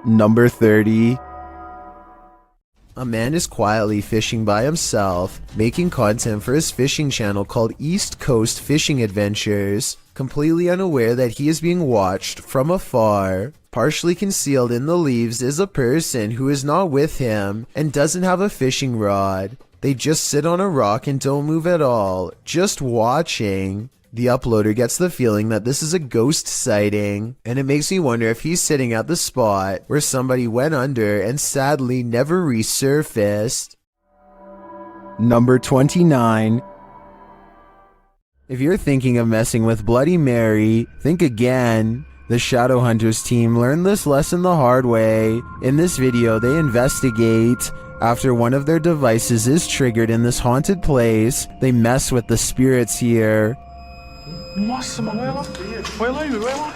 Number 30. A man is quietly fishing by himself, making content for his fishing channel called East Coast Fishing Adventures, completely unaware that he is being watched from afar. Partially concealed in the leaves is a person who is not with him and doesn't have a fishing rod. They just sit on a rock and don't move at all, just watching. The uploader gets the feeling that this is a ghost sighting, and it makes me wonder if he's sitting at the spot where somebody went under and sadly never resurfaced. Number 29. If you're thinking of messing with Bloody Mary, think again. The Shadowhunters team learned this lesson the hard way. In this video, they investigate. After one of their devices is triggered in this haunted place, they mess with the spirits here. Nossa, mano, olha lá, olha lá.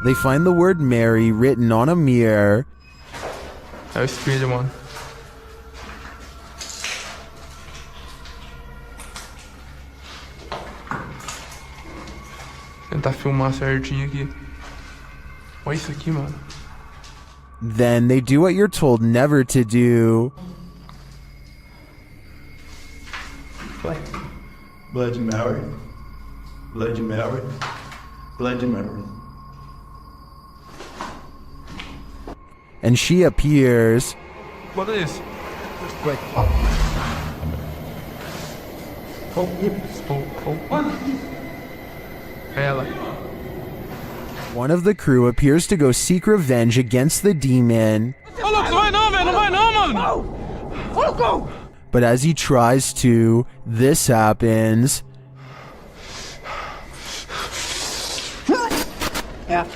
They find the word Mary written on a mirror. É o espelho, mano. Tentar filmar certinho aqui. Olha isso aqui, mano. Then they do what you're told never to do. Vai. Bloody Mary, Bloody Mary, Bloody Mary. And she appears. Bota esse. Vai. É ela. One of the crew appears to go seek revenge against the demon. Ô, louco, não vai não, velho, não vai não, mano. Fogo! But as he tries to, this happens. Yeah.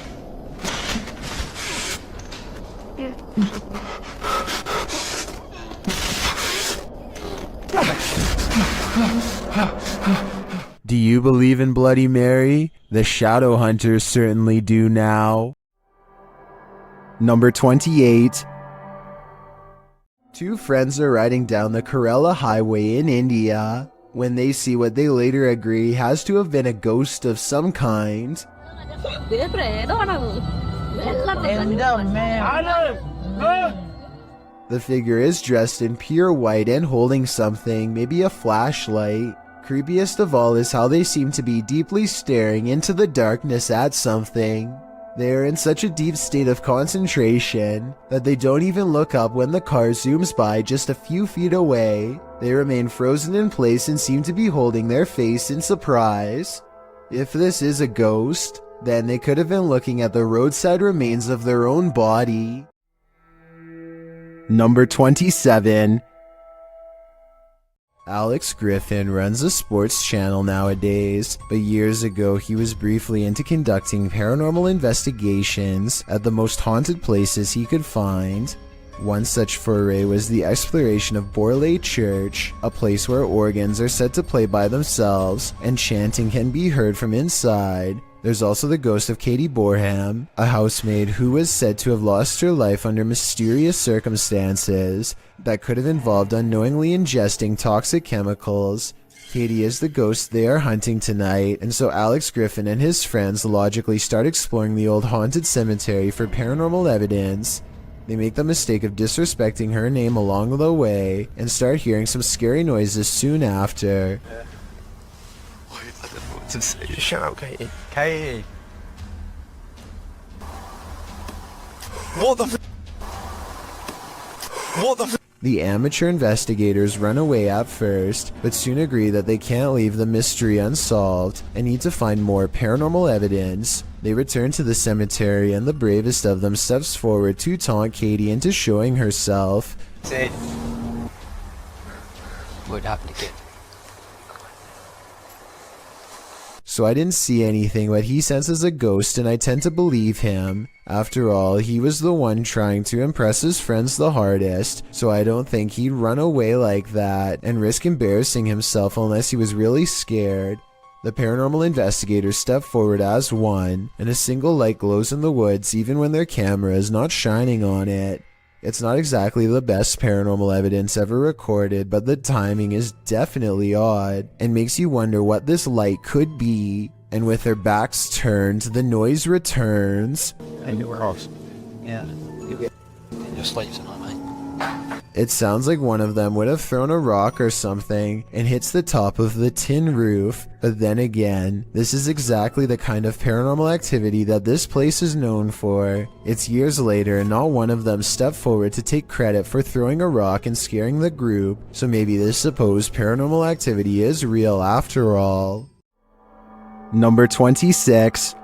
Do you believe in Bloody Mary? The Shadowhunters certainly do now. Number 28. Two friends are riding down the Kerala Highway in India when they see what they later agree has to have been a ghost of some kind. The figure is dressed in pure white and holding something, maybe a flashlight. Creepiest of all is how they seem to be deeply staring into the darkness at something. They are in such a deep state of concentration that they don't even look up when the car zooms by just a few feet away. They remain frozen in place and seem to be holding their face in surprise. If this is a ghost, then they could have been looking at the roadside remains of their own body. Number 27. Alex Griffin runs a sports channel nowadays, but years ago he was briefly into conducting paranormal investigations at the most haunted places he could find. One such foray was the exploration of Borley Church, a place where organs are said to play by themselves and chanting can be heard from inside. There's also the ghost of Katie Borham, a housemaid who was said to have lost her life under mysterious circumstances that could have involved unknowingly ingesting toxic chemicals. Katie is the ghost they are hunting tonight, and so Alex Griffin and his friends logically start exploring the old haunted cemetery for paranormal evidence. They make the mistake of disrespecting her name along the way and start hearing some scary noises soon after. Just shut up, Katie. Katie. What the What the The amateur investigators run away at first, but soon agree that they can't leave the mystery unsolved and need to find more paranormal evidence. They return to the cemetery and the bravest of them steps forward to taunt Katie into showing herself. Say what happened again? So I didn't see anything, but he senses a ghost and I tend to believe him. After all, he was the one trying to impress his friends the hardest, so I don't think he'd run away like that and risk embarrassing himself unless he was really scared. The paranormal investigators step forward as one, and a single light glows in the woods even when their camera is not shining on it. It's not exactly the best paranormal evidence ever recorded, but the timing is definitely odd and makes you wonder what this light could be. And with their backs turned, the noise returns. Maybe we're off. Yeah. In your sleep tonight, mate. It sounds like one of them would have thrown a rock or something and hits the top of the tin roof. But then again, this is exactly the kind of paranormal activity that this place is known for. It's years later and not one of them stepped forward to take credit for throwing a rock and scaring the group, so maybe this supposed paranormal activity is real after all. Number 26.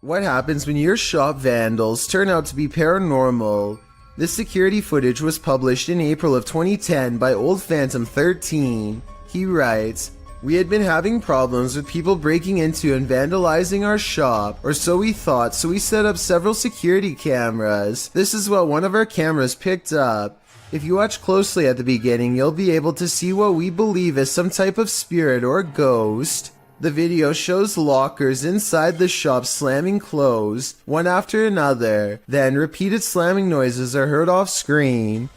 What happens when your shop vandals turn out to be paranormal? This security footage was published in April of 2010 by Old Phantom 13. He writes, "We had been having problems with people breaking into and vandalizing our shop, or so we thought, so we set up several security cameras. This is what one of our cameras picked up. If you watch closely at the beginning, you'll be able to see what we believe is some type of spirit or ghost. The video shows lockers inside the shop slamming closed, one after another. Then repeated slamming noises are heard off screen.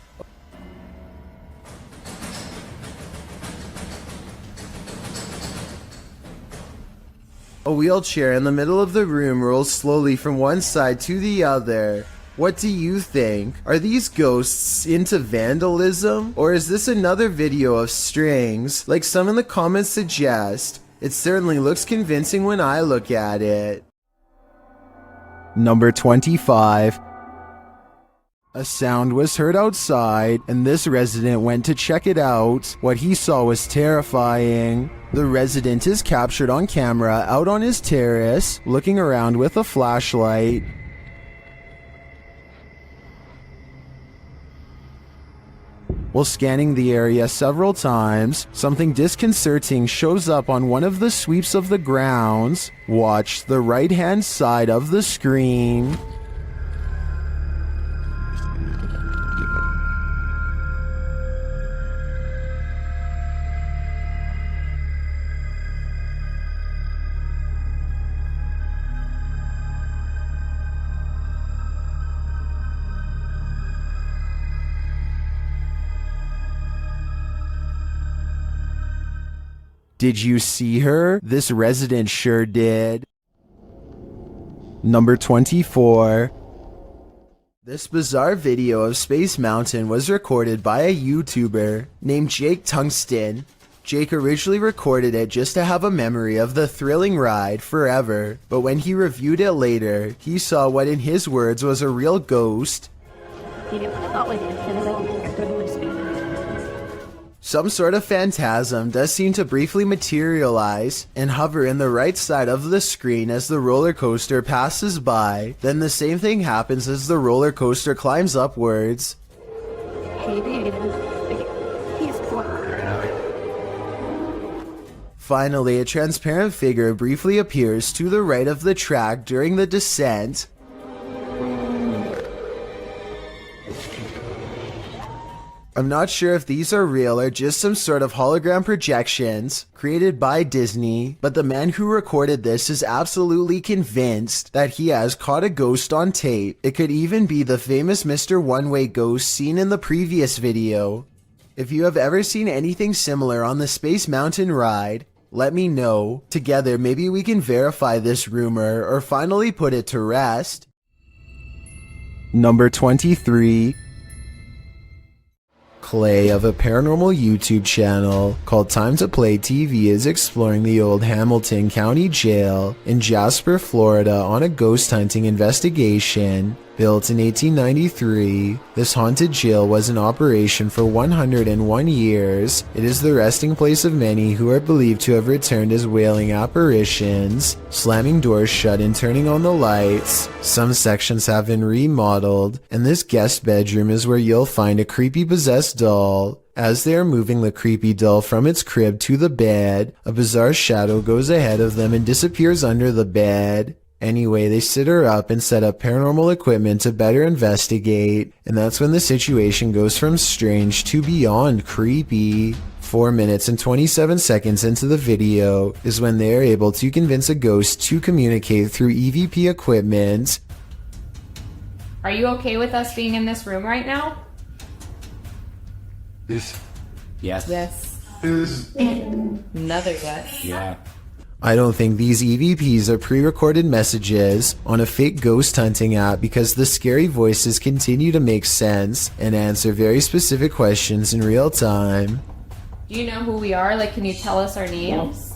A wheelchair in the middle of the room rolls slowly from one side to the other. What do you think? Are these ghosts into vandalism? Or is this another video of strings, like some in the comments suggest? It certainly looks convincing when I look at it." Number 25. A sound was heard outside, and this resident went to check it out. What he saw was terrifying. The resident is captured on camera out on his terrace, looking around with a flashlight. While scanning the area several times, something disconcerting shows up on one of the sweeps of the grounds. Watch the right-hand side of the screen. Did you see her? This resident sure did. Number 24. This bizarre video of Space Mountain was recorded by a YouTuber named Jake Tungsten. Jake originally recorded it just to have a memory of the thrilling ride forever, but when he reviewed it later, he saw what in his words was a real ghost. Some sort of phantasm does seem to briefly materialize and hover in the right side of the screen as the roller coaster passes by. Then the same thing happens as the roller coaster climbs upwards. Finally, a transparent figure briefly appears to the right of the track during the descent. I'm not sure if these are real or just some sort of hologram projections created by Disney, but the man who recorded this is absolutely convinced that he has caught a ghost on tape. It could even be the famous Mr. One-Way ghost seen in the previous video. If you have ever seen anything similar on the Space Mountain ride, let me know. Together, maybe we can verify this rumor or finally put it to rest. Number 23. Clay of a paranormal YouTube channel called Time to Play TV is exploring the old Hamilton County Jail in Jasper, Florida on a ghost hunting investigation. Built in 1893, this haunted jail was in operation for 101 years. It is the resting place of many who are believed to have returned as wailing apparitions, slamming doors shut and turning on the lights. Some sections have been remodeled, and this guest bedroom is where you'll find a creepy possessed doll. As they are moving the creepy doll from its crib to the bed, a bizarre shadow goes ahead of them and disappears under the bed. Anyway, they sit her up and set up paranormal equipment to better investigate, and that's when the situation goes from strange to beyond creepy. 4 minutes and 27 seconds into the video is when they are able to convince a ghost to communicate through EVP equipment. Are you okay with us being in this room right now? Yes. Yes. Yes. Another yes. Yeah. I don't think these EVPs are pre-recorded messages on a fake ghost hunting app because the scary voices continue to make sense and answer very specific questions in real time. Do you know who we are? Like, can you tell us our names?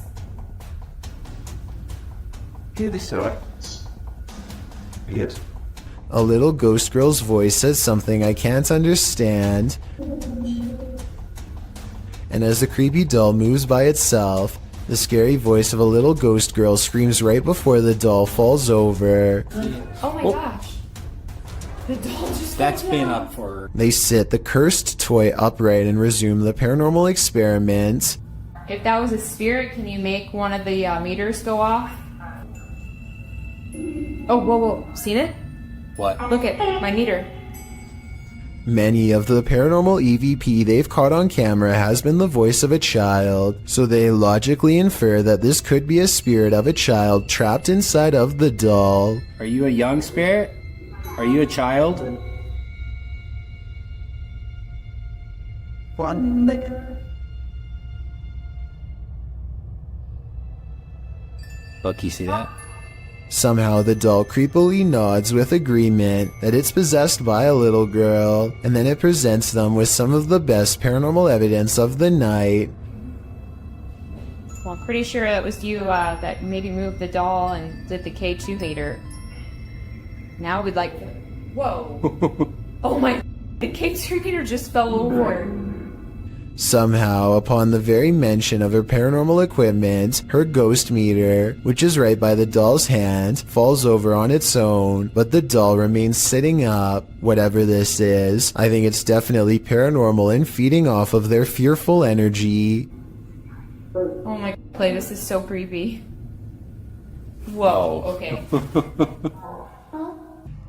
Yes. A little ghost girl's voice says something I can't understand. And as the creepy doll moves by itself, the scary voice of a little ghost girl screams right before the doll falls over. Oh my gosh. The doll just That's been up for... They sit the cursed toy upright and resume the paranormal experiment. If that was a spirit, can you make one of the meters go off? Oh, whoa. Seen it? What? Look at my meter. Many of the paranormal EVP they've caught on camera has been the voice of a child, so they logically infer that this could be a spirit of a child trapped inside of the doll. Are you a young spirit? Are you a child? Look, you see that? Somehow the doll creepily nods with agreement that it's possessed by a little girl, and then it presents them with some of the best paranormal evidence of the night. Well, I'm pretty sure that was you that maybe moved the doll and did the K2 hater. Now we'd like to... Whoa. Oh my... The K2 hater just fell over. Somehow, upon the very mention of her paranormal equipment, her ghost meter, which is right by the doll's hand, falls over on its own, but the doll remains sitting up. Whatever this is, I think it's definitely paranormal and feeding off of their fearful energy. Oh my... Clay, this is so creepy. Whoa, okay.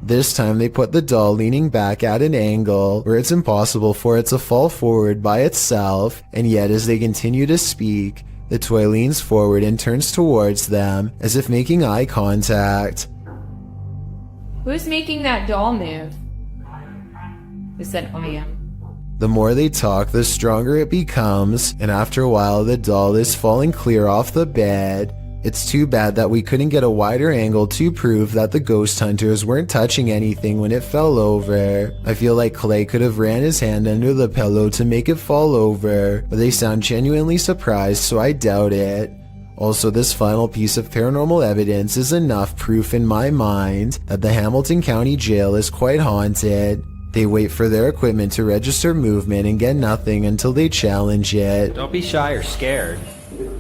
This time they put the doll leaning back at an angle where it's impossible for it to fall forward by itself, and yet as they continue to speak, the toy leans forward and turns towards them as if making eye contact. Who's making that doll move? Who said I am? The more they talk, the stronger it becomes, and after a while the doll is falling clear off the bed. It's too bad that we couldn't get a wider angle to prove that the ghost hunters weren't touching anything when it fell over. I feel like Clay could have ran his hand under the pillow to make it fall over, but they sound genuinely surprised, so I doubt it. Also, this final piece of paranormal evidence is enough proof in my mind that the Hamilton County Jail is quite haunted. They wait for their equipment to register movement and get nothing until they challenge it. Don't be shy or scared.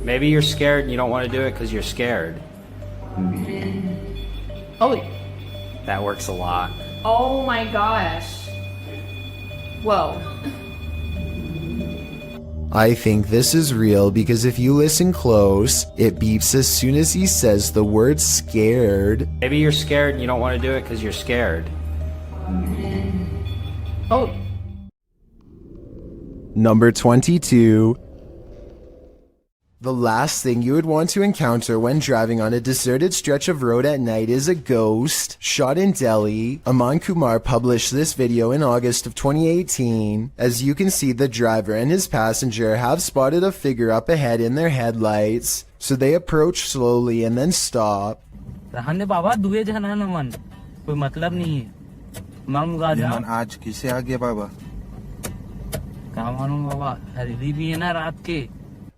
Maybe you're scared and you don't want to do it because you're scared. Oh, That works a lot. oh my gosh. Whoa. I think this is real because if you listen close, it beeps as soon as he says the word scared. Maybe you're scared and you don't want to do it because you're scared. Oh, Number 22. The last thing you would want to encounter when driving on a deserted stretch of road at night is a ghost. Shot in Delhi, Aman Kumar published this video in August of 2018. As you can see, the driver and his passenger have spotted a figure up ahead in their headlights. So they approach slowly and then stop. रहने बाबा दुए जन है ना मन कोई मतलब नहीं है मालूम गाजा आज किसे आ गया बाबा क्या मालूम बाबा हरी भी है ना रात के.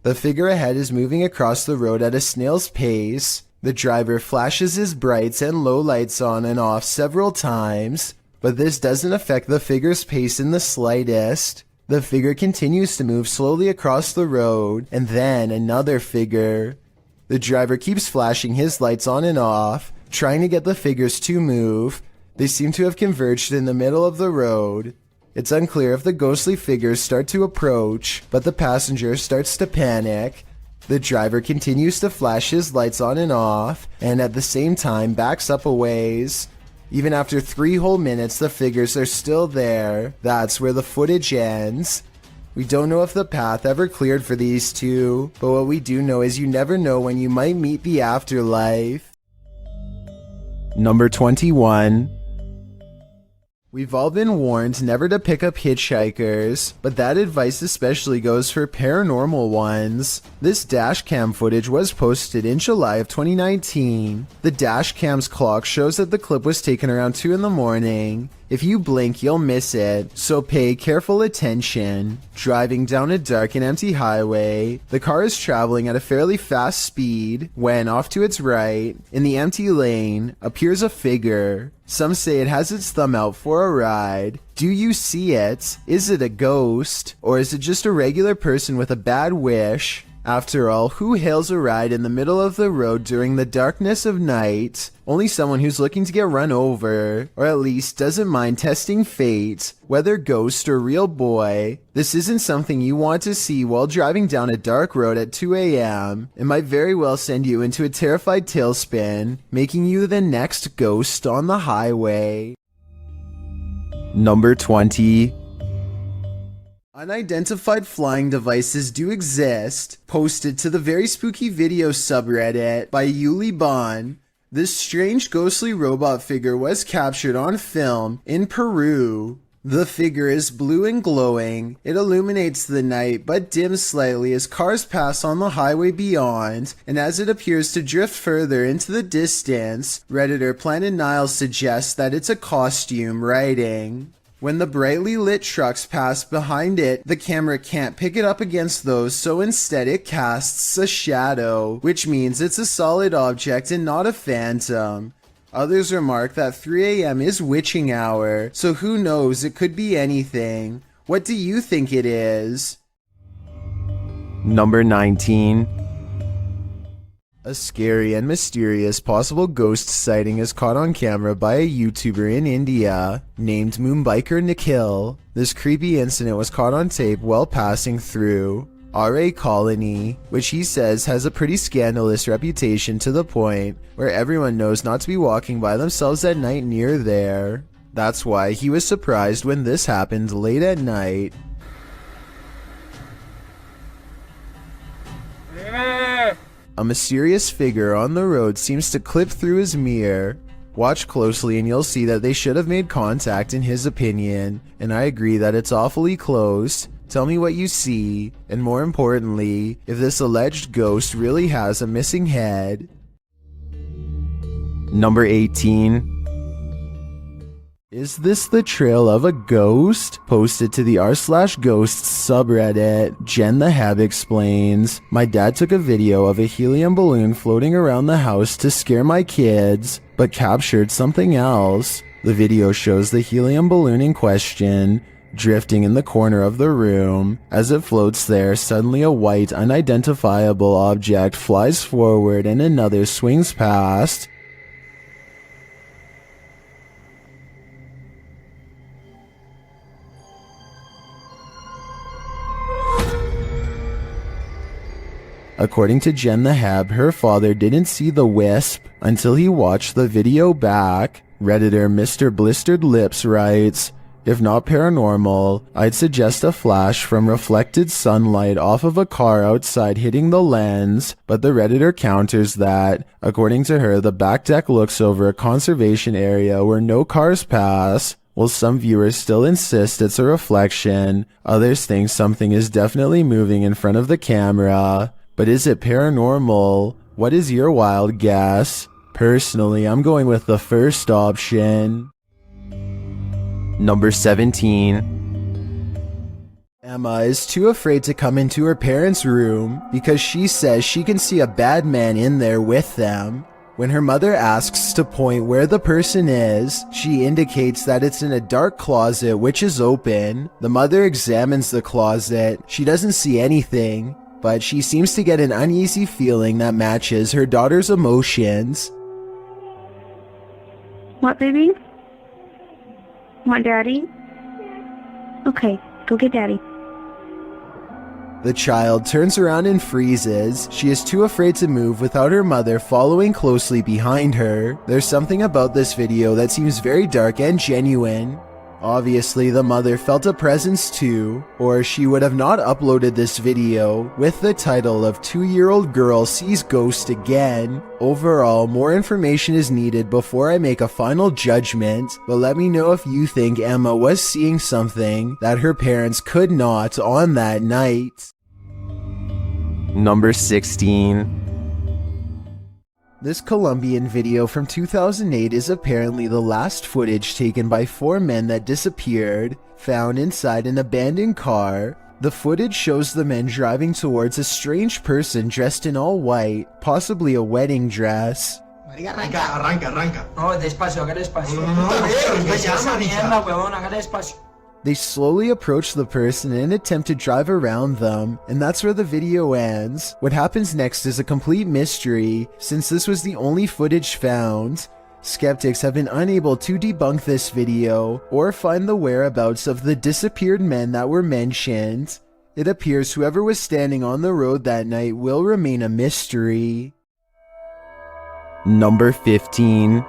The figure ahead is moving across the road at a snail's pace. The driver flashes his brights and low lights on and off several times, but this doesn't affect the figure's pace in the slightest. The figure continues to move slowly across the road, and then another figure. The driver keeps flashing his lights on and off, trying to get the figures to move. They seem to have converged in the middle of the road. It's unclear if the ghostly figures start to approach, but the passenger starts to panic. The driver continues to flash his lights on and off, and at the same time backs up a ways. Even after 3 whole minutes, the figures are still there. That's where the footage ends. We don't know if the path ever cleared for these two, but what we do know is you never know when you might meet the afterlife. Number 21. We've all been warned never to pick up hitchhikers, but that advice especially goes for paranormal ones. This dash cam footage was posted in July of 2019. The dash cam's clock shows that the clip was taken around 2 in the morning. If you blink, you'll miss it, so pay careful attention. Driving down a dark and empty highway, the car is traveling at a fairly fast speed when, off to its right, in the empty lane, appears a figure. Some say it has its thumb out for a ride. Do you see it? Is it a ghost? Or is it just a regular person with a bad wish? After all, who hails a ride in the middle of the road during the darkness of night? Only someone who's looking to get run over, or at least doesn't mind testing fate, whether ghost or real boy. This isn't something you want to see while driving down a dark road at 2 a.m. It might very well send you into a terrified tailspin, making you the next ghost on the highway. Number 20. Unidentified flying devices do exist, posted to the Very Spooky Video subreddit by Yuli Bon. This strange ghostly robot figure was captured on film in Peru. The figure is blue and glowing. It illuminates the night but dims slightly as cars pass on the highway beyond, and as it appears to drift further into the distance, Redditor Planet Niles suggests that it's a costume writing. When the brightly lit trucks pass behind it, the camera can't pick it up against those, so instead it casts a shadow, which means it's a solid object and not a phantom. Others remark that 3 a.m. is witching hour, so who knows, it could be anything. What do you think it is? Number 19. A scary and mysterious possible ghost sighting is caught on camera by a YouTuber in India named Moonbiker Nikhil. This creepy incident was caught on tape while passing through RA Colony, which he says has a pretty scandalous reputation to the point where everyone knows not to be walking by themselves at night near there. That's why he was surprised when this happened late at night. A mysterious figure on the road seems to clip through his mirror. Watch closely and you'll see that they should have made contact in his opinion, and I agree that it's awfully close. Tell me what you see, and more importantly, if this alleged ghost really has a missing head. Number 18. Is this the trail of a ghost? Posted to the r/ghosts subreddit, Jen the Hab explains, my dad took a video of a helium balloon floating around the house to scare my kids, but captured something else. The video shows the helium balloon in question drifting in the corner of the room. As it floats there, suddenly a white, unidentifiable object flies forward and another swings past. According to Jen the Hab, her father didn't see the wisp until he watched the video back. Redditor Mr. Blistered Lips writes, if not paranormal, I'd suggest a flash from reflected sunlight off of a car outside hitting the lens, but the Redditor counters that, according to her, the back deck looks over a conservation area where no cars pass. While some viewers still insist it's a reflection, others think something is definitely moving in front of the camera. But is it paranormal? What is your wild guess? Personally, I'm going with the first option. Number 17. Emma is too afraid to come into her parents' room because she says she can see a bad man in there with them. When her mother asks to point where the person is, she indicates that it's in a dark closet which is open. The mother examines the closet. She doesn't see anything, but she seems to get an uneasy feeling that matches her daughter's emotions. What, baby? Want daddy? Okay, go get daddy. The child turns around and freezes. She is too afraid to move without her mother following closely behind her. There's something about this video that seems very dark and genuine. Obviously, the mother felt a presence too, or she would have not uploaded this video with the title of 2-year-old girl sees ghost again. Overall, more information is needed before I make a final judgment, but let me know if you think Emma was seeing something that her parents could not on that night. Number 16. This Colombian video from 2008 is apparently the last footage taken by 4 men that disappeared, found inside an abandoned car. The footage shows the men driving towards a strange person dressed in all white, possibly a wedding dress. Arranca. No, despacio, haga despacio. Esa mierda, huevón, haga despacio. They slowly approach the person and attempt to drive around them, and that's where the video ends. What happens next is a complete mystery, since this was the only footage found. Skeptics have been unable to debunk this video, or find the whereabouts of the disappeared men that were mentioned. It appears whoever was standing on the road that night will remain a mystery. Number 15.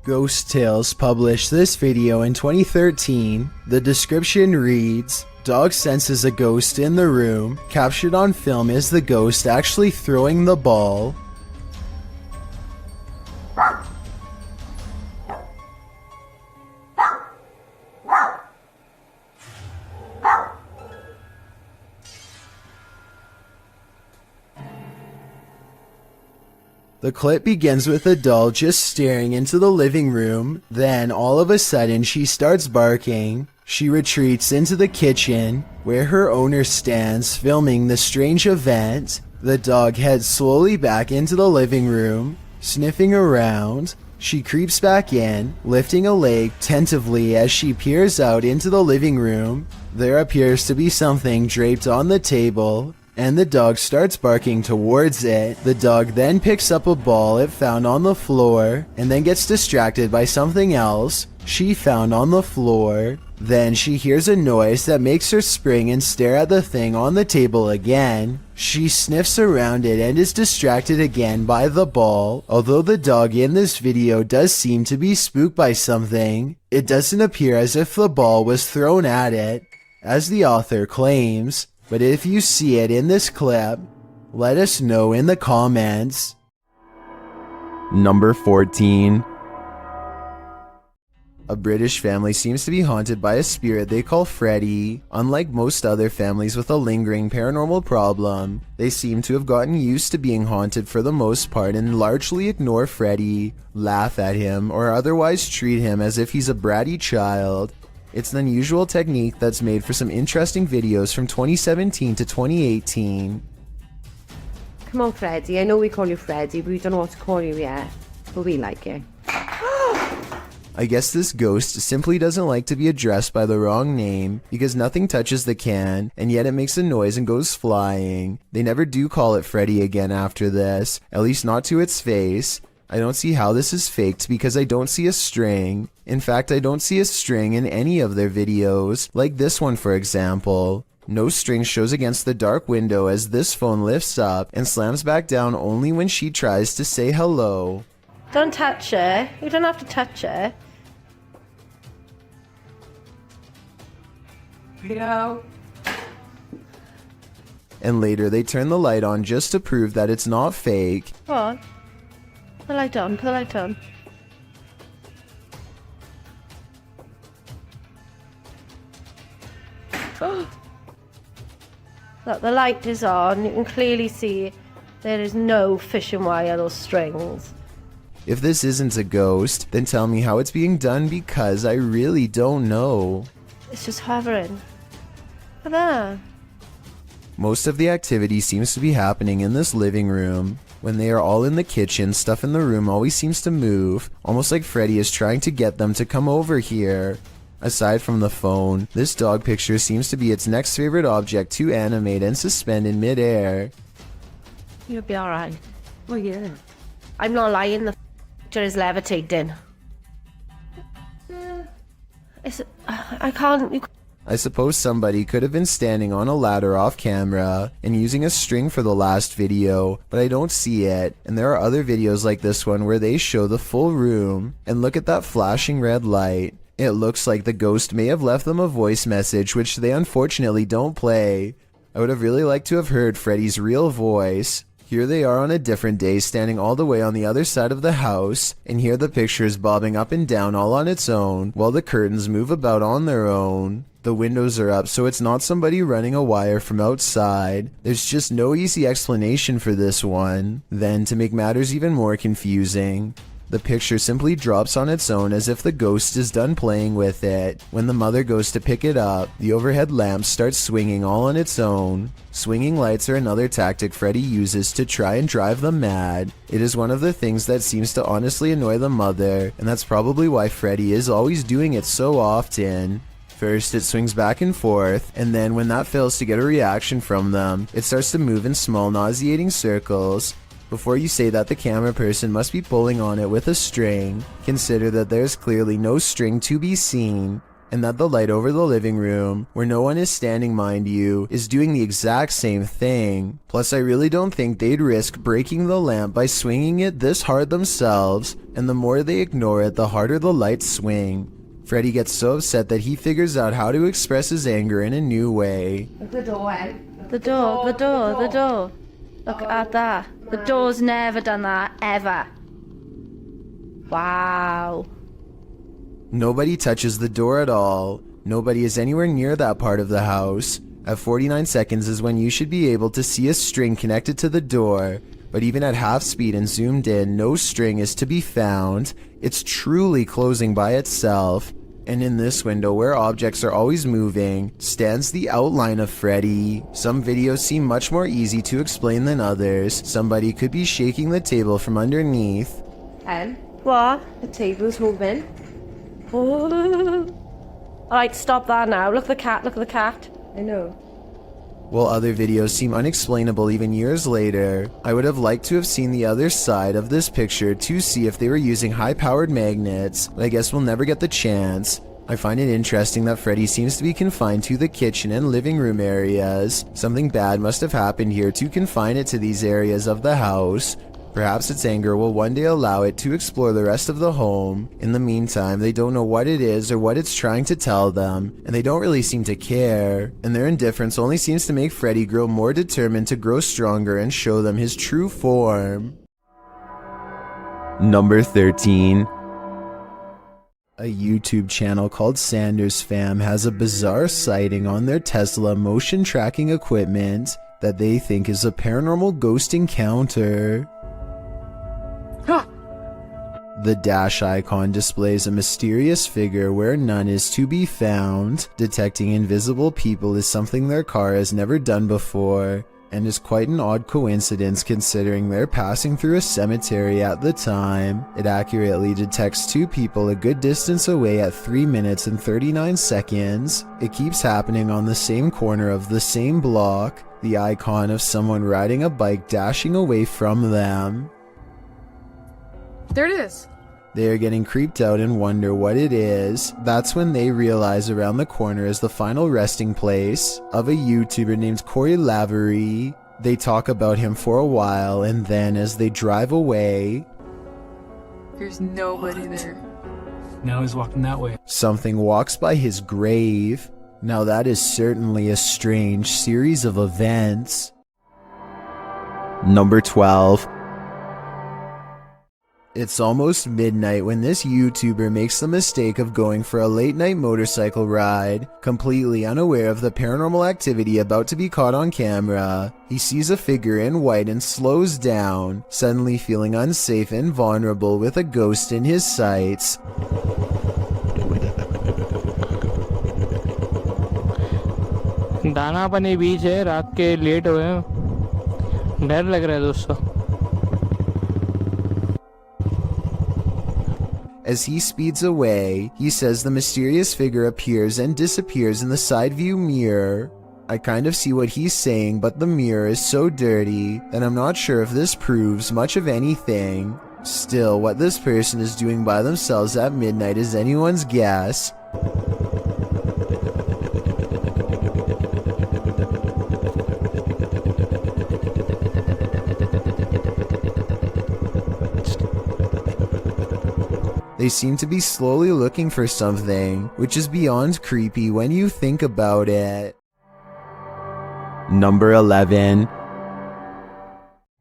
Ghost Tales published this video in 2013. The description reads, "Dog senses a ghost in the room. Captured on film is the ghost actually throwing the ball." The clip begins with a doll just staring into the living room. Then, all of a sudden, she starts barking. She retreats into the kitchen, where her owner stands filming the strange event. The dog heads slowly back into the living room, sniffing around. She creeps back in, lifting a leg tentatively as she peers out into the living room. There appears to be something draped on the table, and the dog starts barking towards it. The dog then picks up a ball it found on the floor, and then gets distracted by something else she found on the floor. Then she hears a noise that makes her spring and stare at the thing on the table again. She sniffs around it and is distracted again by the ball. Although the dog in this video does seem to be spooked by something, it doesn't appear as if the ball was thrown at it, as the author claims. But if you see it in this clip, let us know in the comments. Number 14. A British family seems to be haunted by a spirit they call Freddy. Unlike most other families with a lingering paranormal problem, they seem to have gotten used to being haunted for the most part and largely ignore Freddy, laugh at him, or otherwise treat him as if he's a bratty child. It's an unusual technique that's made for some interesting videos from 2017 to 2018. Come on, Freddie. I know we call you Freddie, but we don't know what to call you yet. But we like you. I guess this ghost simply doesn't like to be addressed by the wrong name because nothing touches the can, and yet it makes a noise and goes flying. They never do call it Freddy again after this, at least not to its face. I don't see how this is faked because I don't see a string. In fact, I don't see a string in any of their videos, like this one for example. No string shows against the dark window as this phone lifts up and slams back down only when she tries to say hello. Don't touch her. You don't have to touch her. Video. And later they turn the light on just to prove that it's not fake. Come on. Put the light on. Put the light on. Look, the light is on. You can clearly see there is no fishing wire or strings. If this isn't a ghost, then tell me how it's being done because I really don't know. It's just hovering. Look at that. Most of the activity seems to be happening in this living room. When they are all in the kitchen, stuff in the room always seems to move, almost like Freddy is trying to get them to come over here. Aside from the phone, this dog picture seems to be its next favorite object to animate and suspend in midair. You'll be alright. Oh yeah. I'm not lying, the picture is levitating. I can't... I suppose somebody could have been standing on a ladder off camera and using a string for the last video, but I don't see it. And there are other videos like this one where they show the full room. And look at that flashing red light. It looks like the ghost may have left them a voice message, which they unfortunately don't play. I would have really liked to have heard Freddy's real voice. Here they are on a different day, standing all the way on the other side of the house, and here the picture is bobbing up and down all on its own, while the curtains move about on their own. The windows are up, so it's not somebody running a wire from outside. There's just no easy explanation for this one. Then, to make matters even more confusing, the picture simply drops on its own as if the ghost is done playing with it. When the mother goes to pick it up, the overhead lamp starts swinging all on its own. Swinging lights are another tactic Freddy uses to try and drive them mad. It is one of the things that seems to honestly annoy the mother, and that's probably why Freddy is always doing it so often. First, it swings back and forth, and then when that fails to get a reaction from them, it starts to move in small nauseating circles. Before you say that the camera person must be pulling on it with a string, consider that there's clearly no string to be seen, and that the light over the living room, where no one is standing mind you, is doing the exact same thing. Plus, I really don't think they'd risk breaking the lamp by swinging it this hard themselves, and the more they ignore it, the harder the lights swing. Freddy gets so upset that he figures out how to express his anger in a new way. The door. Look at that. The door's never done that, ever. Wow. Nobody touches the door at all. Nobody is anywhere near that part of the house. At 49 seconds is when you should be able to see a string connected to the door, but even at half speed and zoomed in, no string is to be found. It's truly closing by itself. And in this window, where objects are always moving, stands the outline of Freddy. Some videos seem much more easy to explain than others. Somebody could be shaking the table from underneath. And what? The table's moving. Oh. Alright, stop that now. Look at the cat, look at the cat. I know. While other videos seem unexplainable even years later, I would have liked to have seen the other side of this picture to see if they were using high-powered magnets, but I guess we'll never get the chance. I find it interesting that Freddy seems to be confined to the kitchen and living room areas. Something bad must have happened here to confine it to these areas of the house. Perhaps its anger will one day allow it to explore the rest of the home. In the meantime, they don't know what it is or what it's trying to tell them, and they don't really seem to care. And their indifference only seems to make Freddy grow more determined to grow stronger and show them his true form. Number 13. A YouTube channel called Sanders Fam has a bizarre sighting on their Tesla motion tracking equipment that they think is a paranormal ghost encounter. The dash icon displays a mysterious figure where none is to be found. Detecting invisible people is something their car has never done before, and is quite an odd coincidence considering they're passing through a cemetery at the time. It accurately detects two people a good distance away at 3 minutes and 39 seconds. It keeps happening on the same corner of the same block, the icon of someone riding a bike dashing away from them. There it is. They are getting creeped out and wonder what it is. That's when they realize around the corner is the final resting place of a YouTuber named Corey Lavery. They talk about him for a while, and then as they drive away, There's nobody there. Now he's walking that way. something walks by his grave. Now that is certainly a strange series of events. Number 12. It's almost midnight when this YouTuber makes the mistake of going for a late night motorcycle ride, completely unaware of the paranormal activity about to be caught on camera. He sees a figure in white and slows down, suddenly feeling unsafe and vulnerable with a ghost in his sights. दाना पानी बीच है रात के late हुए हैं डर लग रहा है दोस्तों As he speeds away, he says the mysterious figure appears and disappears in the side view mirror. I kind of see what he's saying, but the mirror is so dirty that I'm not sure if this proves much of anything. Still, what this person is doing by themselves at midnight is anyone's guess. They seem to be slowly looking for something, which is beyond creepy when you think about it. Number 11.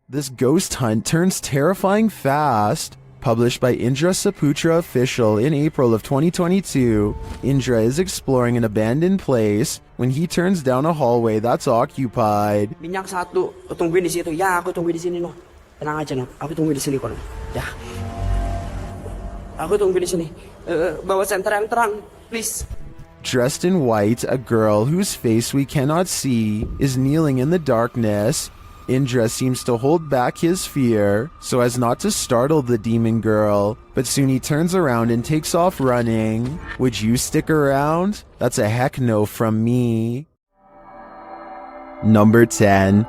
This ghost hunt turns terrifying fast. Published by Indra Saputra Official in April of 2022, Indra is exploring an abandoned place when he turns down a hallway that's occupied. Minyak satu, tungguin di situ. Ya, aku tungguin di sini, no. Tenang aja, no. Aku tungguin di sini, kono. Ya. Aku tungguin di sini. Bawa senter yang terang, please. Dressed in white, a girl whose face we cannot see is kneeling in the darkness. Indra seems to hold back his fear so as not to startle the demon girl, but soon he turns around and takes off running. Would you stick around? That's a heck no from me. Number 10.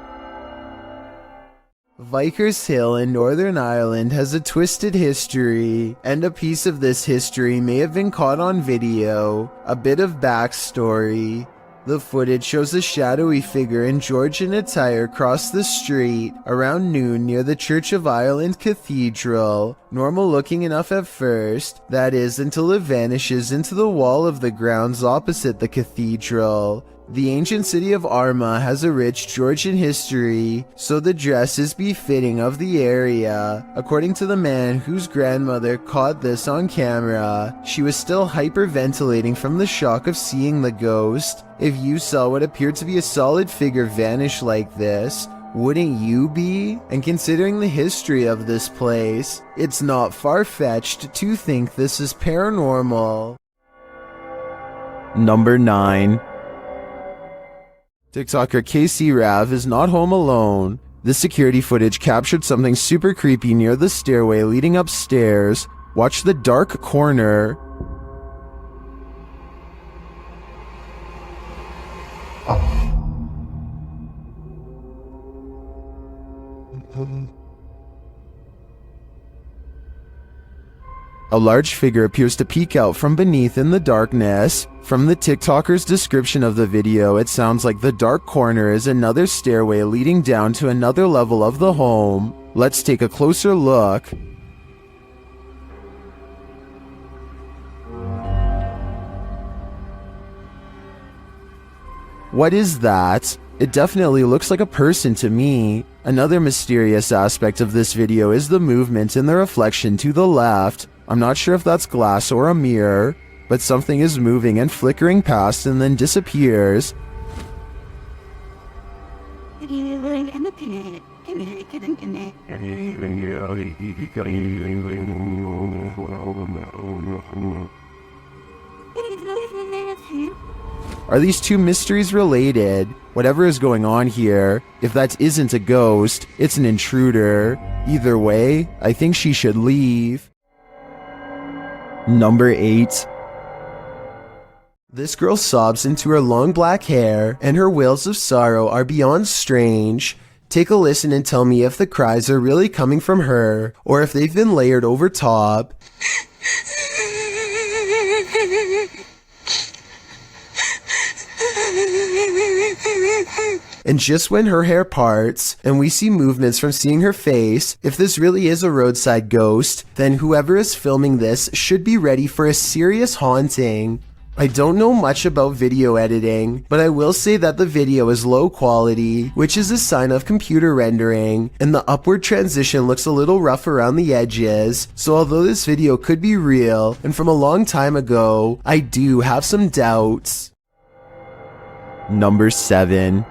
Vickers Hill in Northern Ireland has a twisted history, and a piece of this history may have been caught on video. A bit of backstory. The footage shows a shadowy figure in Georgian attire cross the street around noon near the Church of Ireland Cathedral. Normal looking enough at first, that is, until it vanishes into the wall of the grounds opposite the cathedral. The ancient city of Armagh has a rich Georgian history, so the dress is befitting of the area. According to the man whose grandmother caught this on camera, she was still hyperventilating from the shock of seeing the ghost. If you saw what appeared to be a solid figure vanish like this, wouldn't you be? And considering the history of this place, it's not far-fetched to think this is paranormal. Number 9. TikToker KC Rav is not home alone. This security footage captured something super creepy near the stairway leading upstairs. Watch the dark corner. A large figure appears to peek out from beneath in the darkness. From the TikToker's description of the video, it sounds like the dark corner is another stairway leading down to another level of the home. Let's take a closer look. What is that? It definitely looks like a person to me. Another mysterious aspect of this video is the movement in the reflection to the left. I'm not sure if that's glass or a mirror, but something is moving and flickering past and then disappears. Are these two mysteries related? Whatever is going on here, if that isn't a ghost, it's an intruder. Either way, I think she should leave. Number 8. This girl sobs into her long black hair, and her wails of sorrow are beyond strange. Take a listen and tell me if the cries are really coming from her, or if they've been layered over top. And just when her hair parts, and we see movements from seeing her face, if this really is a roadside ghost, then whoever is filming this should be ready for a serious haunting. I don't know much about video editing, but I will say that the video is low quality, which is a sign of computer rendering, and the upward transition looks a little rough around the edges, so although this video could be real, and from a long time ago, I do have some doubts. Number 7.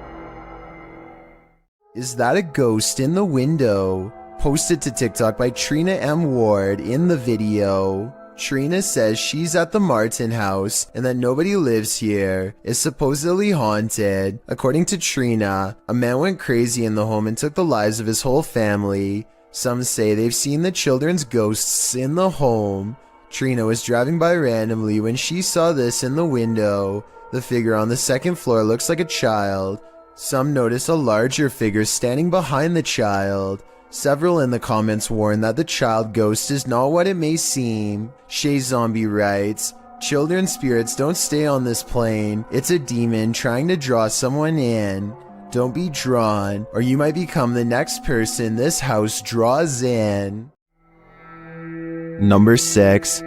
Is that a ghost in the window? Posted to TikTok by Trina M. Ward in the video. Trina says she's at the Martin house and that nobody lives here. It's supposedly haunted. According to Trina, a man went crazy in the home and took the lives of his whole family. Some say they've seen the children's ghosts in the home. Trina was driving by randomly when she saw this in the window. The figure on the second floor looks like a child. Some notice a larger figure standing behind the child. Several in the comments warn that the child ghost is not what it may seem. Shay Zombie writes, "Children spirits don't stay on this plane. It's a demon trying to draw someone in. Don't be drawn, or you might become the next person this house draws in." Number 6.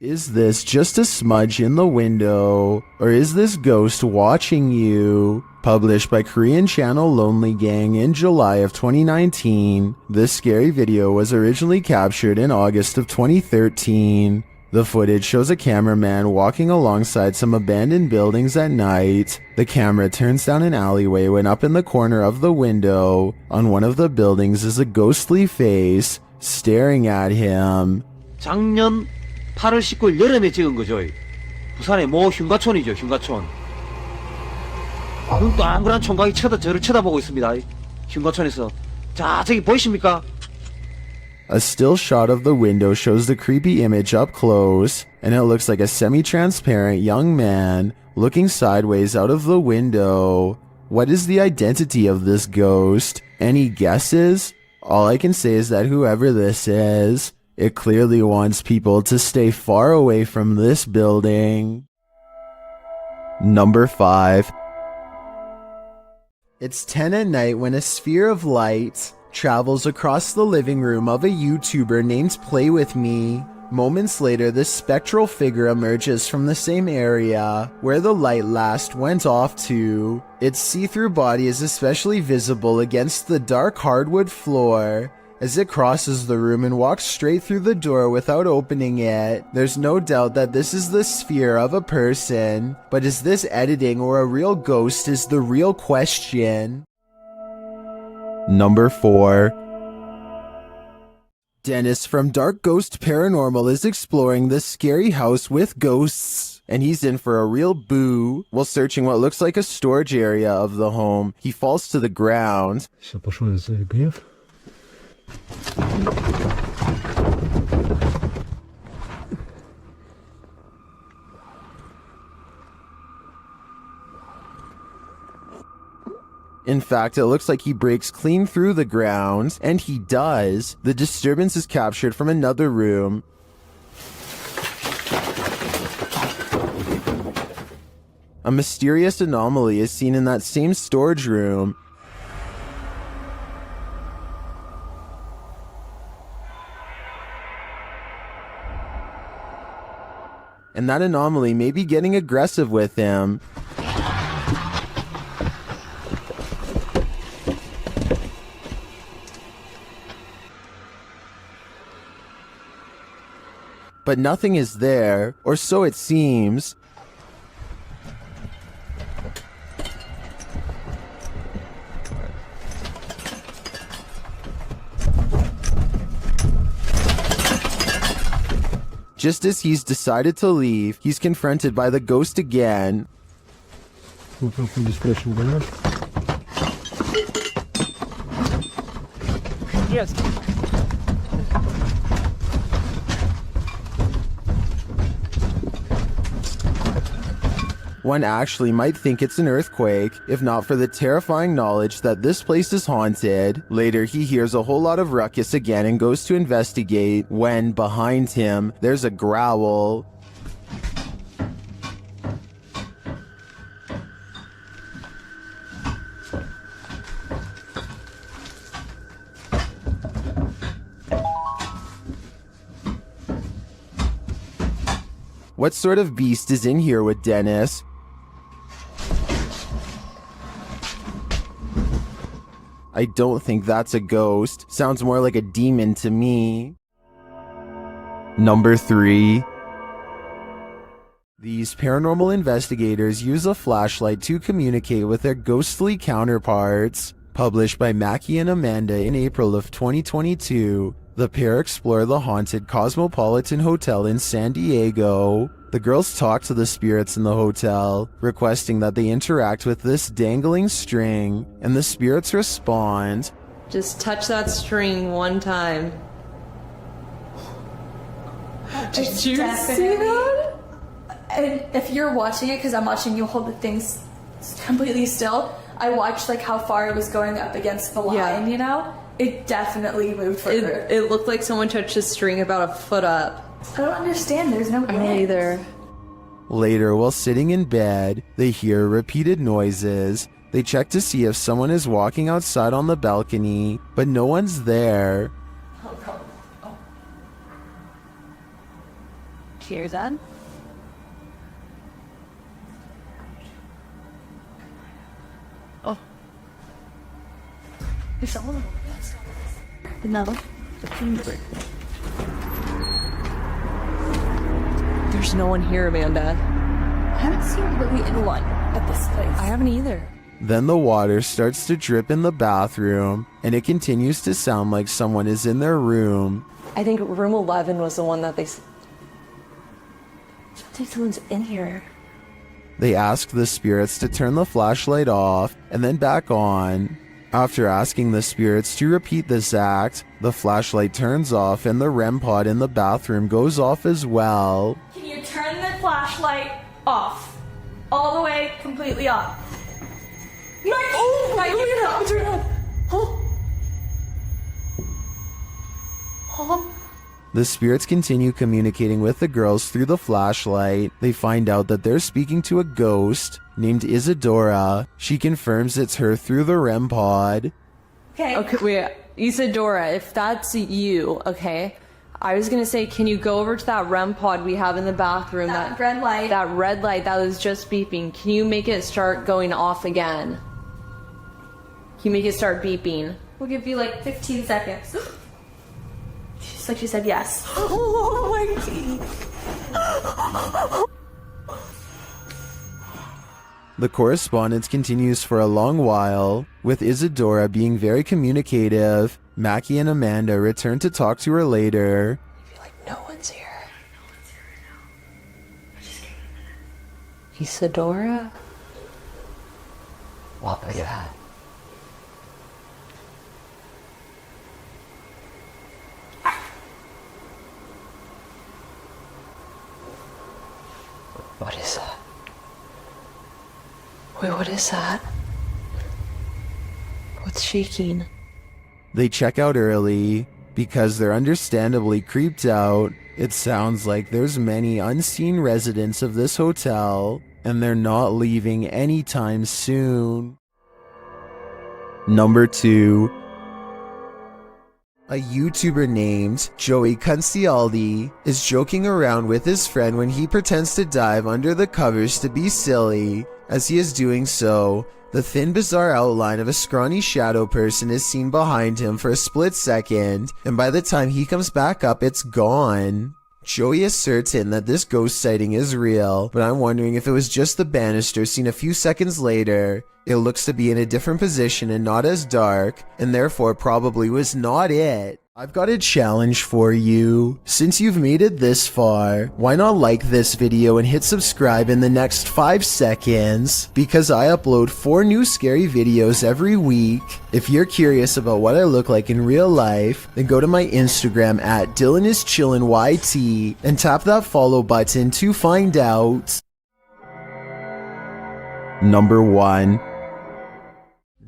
Is this just a smudge in the window, or is this ghost watching you? Published by Korean channel Lonely Gang in July of 2019, this scary video was originally captured in August of 2013. The footage shows a cameraman walking alongside some abandoned buildings at night. The camera turns down an alleyway when up in the corner of the window, on one of the buildings, is a ghostly face staring at him. 작년 8월 19일 여름에 찍은 거죠. 부산의 모 흉가촌이죠. 흉가촌. 눈 동그란 총각이 저를 쳐다보고 있습니다. 흉가촌에서. 자, 저기 보이십니까? A still shot of the window shows the creepy image up close, and it looks like a semi-transparent young man looking sideways out of the window. What is the identity of this ghost? Any guesses? All I can say is that whoever this is, it clearly wants people to stay far away from this building. Number 5. It's 10 at night when a sphere of light travels across the living room of a YouTuber named Play With Me. Moments later, this spectral figure emerges from the same area where the light last went off to. Its see-through body is especially visible against the dark hardwood floor. As it crosses the room and walks straight through the door without opening it, there's no doubt that this is the sphere of a person. But is this editing or a real ghost is the real question. Number 4. Dennis from Dark Ghost Paranormal is exploring this scary house with ghosts, and he's in for a real boo. While searching what looks like a storage area of the home, he falls to the ground. In fact, it looks like he breaks clean through the ground, and he does. The disturbance is captured from another room. A mysterious anomaly is seen in that same storage room. And that anomaly may be getting aggressive with him. But nothing is there, or so it seems. Just as he's decided to leave, he's confronted by the ghost again. Yes. One actually might think it's an earthquake, if not for the terrifying knowledge that this place is haunted. Later, he hears a whole lot of ruckus again and goes to investigate, when, behind him, there's a growl. What sort of beast is in here with Dennis? I don't think that's a ghost. Sounds more like a demon to me. Number 3. These paranormal investigators use a flashlight to communicate with their ghostly counterparts. Published by Mackie and Amanda in April of 2022, the pair explore the haunted Cosmopolitan Hotel in San Diego. The girls talk to the spirits in the hotel, requesting that they interact with this dangling string, and the spirits respond. Just touch that string one time. Did you see that? And if you're watching it, because I'm watching you hold the things completely still, I watched like how far it was going up against the line, you know? It definitely moved further. It looked like someone touched a string about a foot up. I don't understand. There's no end. Me either. Later, while sitting in bed, they hear repeated noises. They check to see if someone is walking outside on the balcony, but no one's there. Cheers, Dad. Oh. There's someone. No. There's no one here, Amanda. I haven't seen really anyone at this place. I haven't either. Then the water starts to drip in the bathroom, and it continues to sound like someone is in their room. I think room 11 was the one that they... I think someone's in here. They ask the spirits to turn the flashlight off and then back on. After asking the spirits to repeat this act, the flashlight turns off and the REM pod in the bathroom goes off as well. Can you turn the flashlight off? All the way, completely off. Oh, right, turn it on. Oh. The spirits continue communicating with the girls through the flashlight. They find out that they're speaking to a ghost named Isadora. She confirms it's her through the REM pod. Okay, wait. Isadora, if that's you, okay, I was gonna say, can you go over to that REM pod we have in the bathroom? That red light. That red light that was just beeping. Can you make it start going off again? Can you make it start beeping? We'll give you like 15 seconds. She's like, she said yes. Oh my God. The correspondence continues for a long while, with Isadora being very communicative. Mackie and Amanda return to talk to her later. I feel like no one's here. Isadora? Wow, look at that. What is that? Wait, what is that? What's shaking? They check out early because they're understandably creeped out. It sounds like there's many unseen residents of this hotel, and they're not leaving anytime soon. Number 2. A YouTuber named Joey Cuncialdi is joking around with his friend when he pretends to dive under the covers to be silly. As he is doing so, the thin, bizarre outline of a scrawny shadow person is seen behind him for a split second, and by the time he comes back up, it's gone. Joey is certain that this ghost sighting is real, but I'm wondering if it was just the banister seen a few seconds later. It looks to be in a different position and not as dark, and therefore probably was not it. I've got a challenge for you. Since you've made it this far, why not like this video and hit subscribe in the next 5 seconds? Because I upload 4 new scary videos every week. If you're curious about what I look like in real life, then go to my Instagram at DylanIsChillinYT and tap that follow button to find out. Number 1.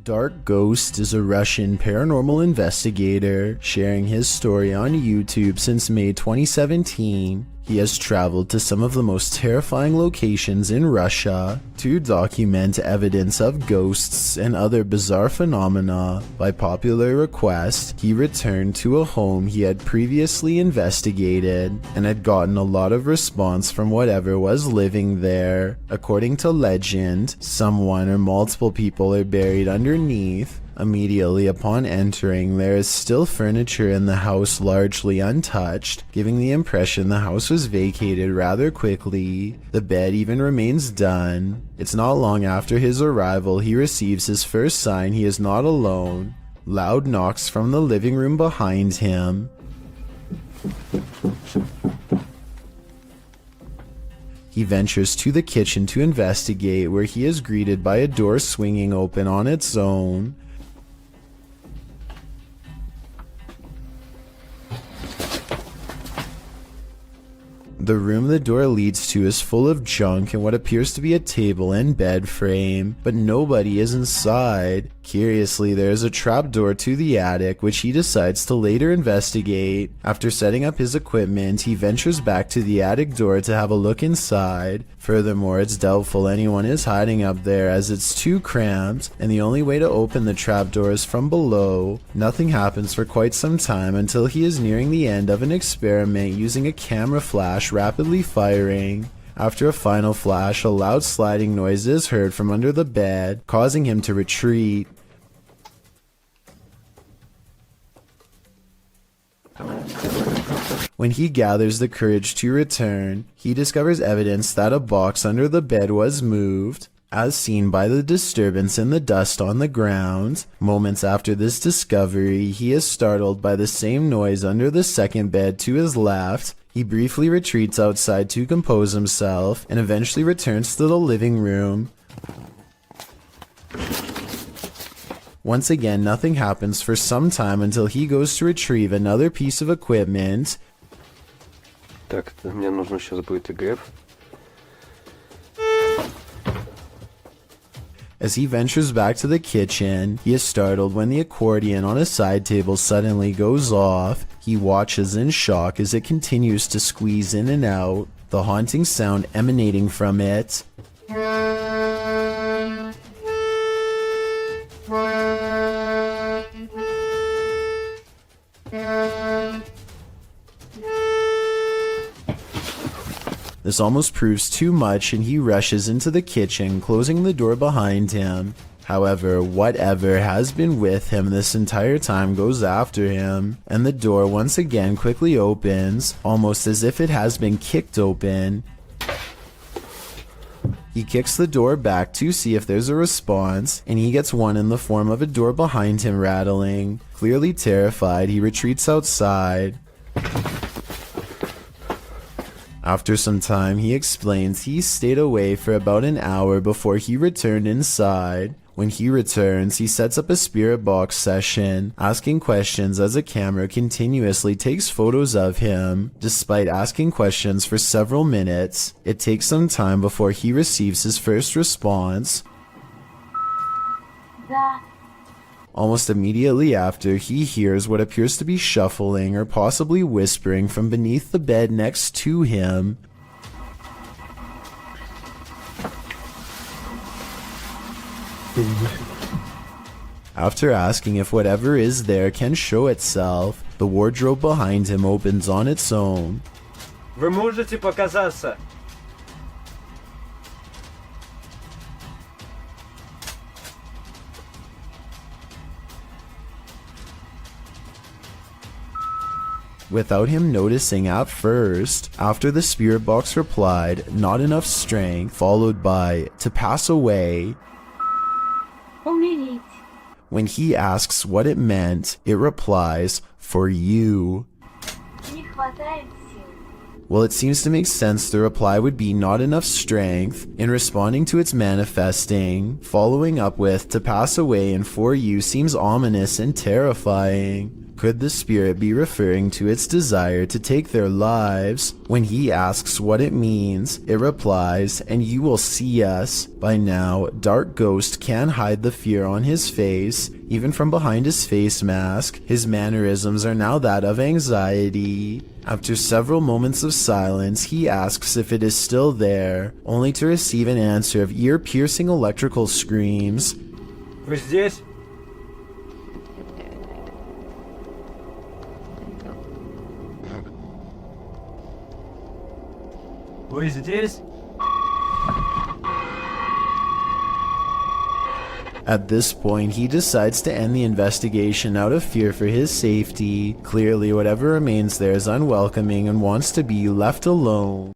Dark Ghost is a Russian paranormal investigator sharing his story on YouTube since May 2017. He has traveled to some of the most terrifying locations in Russia to document evidence of ghosts and other bizarre phenomena. By popular request, he returned to a home he had previously investigated and had gotten a lot of response from whatever was living there. According to legend, someone or multiple people are buried underneath. Immediately upon entering, there is still furniture in the house largely untouched, giving the impression the house was vacated rather quickly. The bed even remains done. It's not long after his arrival he receives his first sign he is not alone. Loud knocks from the living room behind him. He ventures to the kitchen to investigate, where he is greeted by a door swinging open on its own. The room the door leads to is full of junk and what appears to be a table and bed frame, but nobody is inside. Curiously, there is a trapdoor to the attic, which he decides to later investigate. After setting up his equipment, he ventures back to the attic door to have a look inside. Furthermore, it's doubtful anyone is hiding up there as it's too cramped, and the only way to open the trapdoor is from below. Nothing happens for quite some time until he is nearing the end of an experiment using a camera flash rapidly firing. After a final flash, a loud sliding noise is heard from under the bed, causing him to retreat. When he gathers the courage to return, he discovers evidence that a box under the bed was moved, as seen by the disturbance in the dust on the ground. Moments after this discovery, he is startled by the same noise under the second bed to his left. He briefly retreats outside to compose himself, and eventually returns to the living room. Once again, nothing happens for some time until he goes to retrieve another piece of equipment. Так, мне нужно сейчас будет ИГФ. As he ventures back to the kitchen, he is startled when the accordion on a side table suddenly goes off. He watches in shock as it continues to squeeze in and out, the haunting sound emanating from it. This almost proves too much, and he rushes into the kitchen, closing the door behind him. However, whatever has been with him this entire time goes after him, and the door once again quickly opens, almost as if it has been kicked open. He kicks the door back to see if there's a response, and he gets one in the form of a door behind him rattling. Clearly terrified, he retreats outside. After some time, he explains he stayed away for about an hour before he returned inside. When he returns, he sets up a spirit box session, asking questions as a camera continuously takes photos of him. Despite asking questions for several minutes, it takes some time before he receives his first response. Almost immediately after, he hears what appears to be shuffling or possibly whispering from beneath the bed next to him. After asking if whatever is there can show itself, the wardrobe behind him opens on its own. Вы можете показаться? Without him noticing at first, after the spirit box replied, "Not enough strength," followed by "to pass away." When he asks what it meant, it replies, "For you." Well, it seems to make sense the reply would be "not enough strength" in responding to its manifesting. Following up with "to pass away" and "for you" seems ominous and terrifying. Could the spirit be referring to its desire to take their lives? When he asks what it means, it replies, "and you will see us." By now, Dark Ghost can hide the fear on his face, even from behind his face mask. His mannerisms are now that of anxiety. After several moments of silence, he asks if it is still there, only to receive an answer of ear-piercing electrical screams. Вы здесь? Вы здесь? At this point, he decides to end the investigation out of fear for his safety. Clearly, whatever remains there is unwelcoming and wants to be left alone.